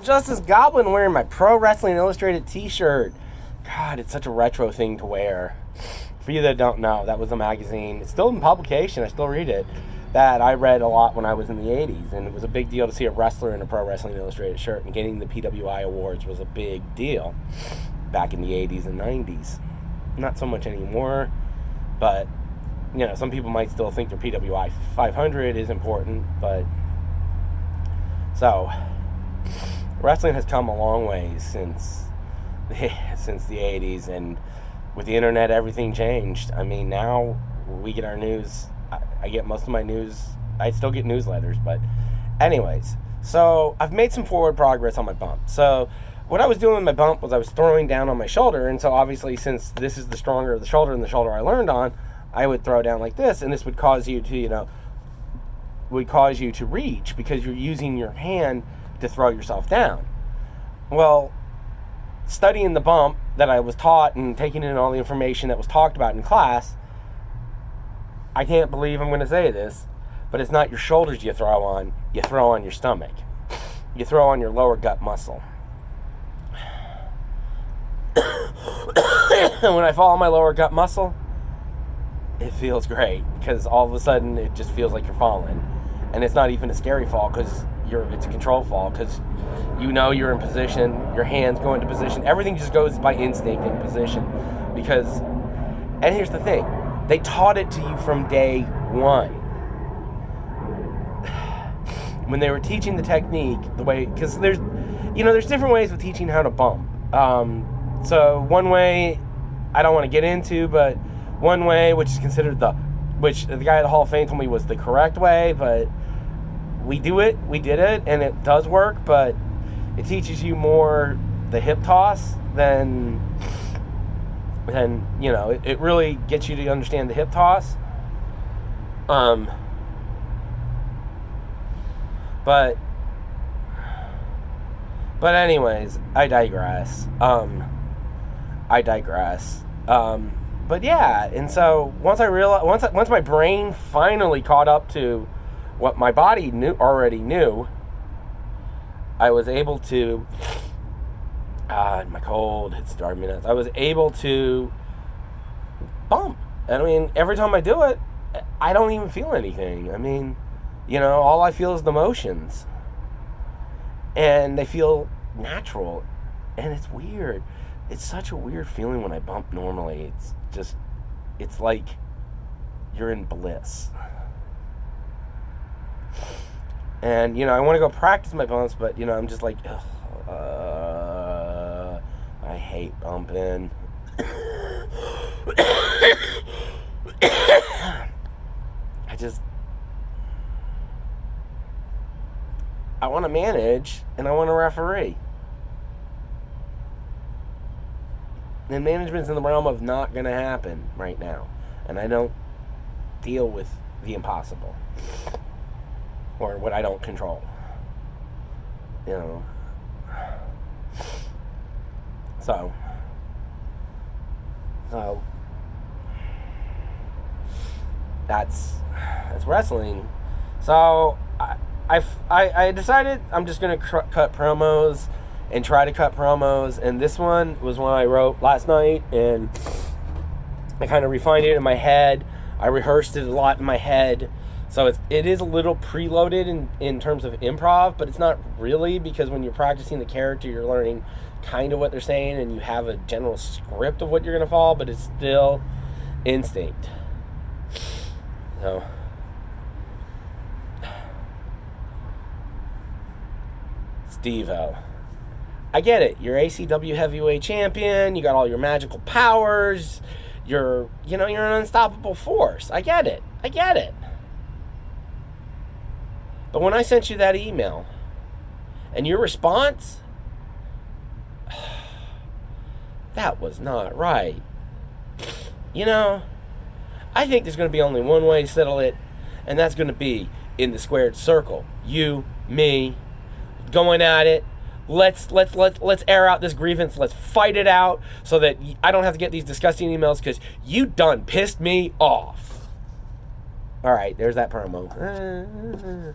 Justice Goblin wearing my Pro Wrestling Illustrated t-shirt. God, it's such a retro thing to wear. For you that don't know, that was a magazine. It's still in publication. I still read it. That I read a lot when I was in the 80s. And it was a big deal to see a wrestler in a Pro Wrestling Illustrated shirt. And getting the PWI awards was a big deal back in the 80s and 90s. Not so much anymore. But, you know, some people might still think their PWI 500 is important. But, so, wrestling has come a long way since the 80s, and with the internet, everything changed. I mean, now we get our news. I get most of my news. I still get newsletters, but anyways. So I've made some forward progress on my bump. So what I was doing with my bump was I was throwing down on my shoulder, and so obviously since this is the stronger of the shoulder and the shoulder I learned on, I would throw down like this, and this would cause you to, reach because you're using your hand to throw yourself down. Well, studying the bump that I was taught and taking in all the information that was talked about in class, I can't believe I'm going to say this, but it's not your shoulders you throw on your stomach. You throw on your lower gut muscle. And when I fall on my lower gut muscle, it feels great because all of a sudden it just feels like you're falling. And it's not even a scary fall because it's a control fall because you know you're in position, your hands go into position, everything just goes by instinct in position because, and here's the thing, they taught it to you from day one. When they were teaching the technique, the way, because there's different ways of teaching how to bump. So one way, I don't want to get into, but one way, which is considered which the guy at the Hall of Fame told me was the correct way, but we did it, and it does work, but it teaches you more the hip toss than it really gets you to understand the hip toss. But anyways, I digress. But yeah, and so once my brain finally caught up to what my body already knew, I was able to, my cold, it's driving me nuts. I was able to bump. And I mean, every time I do it, I don't even feel anything. I mean, all I feel is the motions. And they feel natural. And it's weird. It's such a weird feeling when I bump normally. It's like you're in bliss. And, I want to go practice my bumps, but, I'm just like, I hate bumping. I want to manage, and I want to referee. And management's in the realm of not going to happen right now. And I don't deal with the impossible. Or what I don't control. So that's wrestling. So I decided I'm just going to cut promos and try to cut promos, and this one was one I wrote last night, and I kind of refined it in my head. I rehearsed it a lot in my head, so it is a little preloaded in terms of improv, but it's not really, because when you're practicing the character, you're learning kind of what they're saying, and you have a general script of what you're going to follow, but it's still instinct. So Steve-O, I get it. You're ACW heavyweight champion. You got all your magical powers. You're an unstoppable force. I get it. But when I sent you that email and your response, that was not right. I think there's going to be only one way to settle it, and that's going to be in the squared circle. You, me, going at it. Let's air out this grievance. Let's fight it out so that I don't have to get these disgusting emails because you done pissed me off. All right, there's that promo.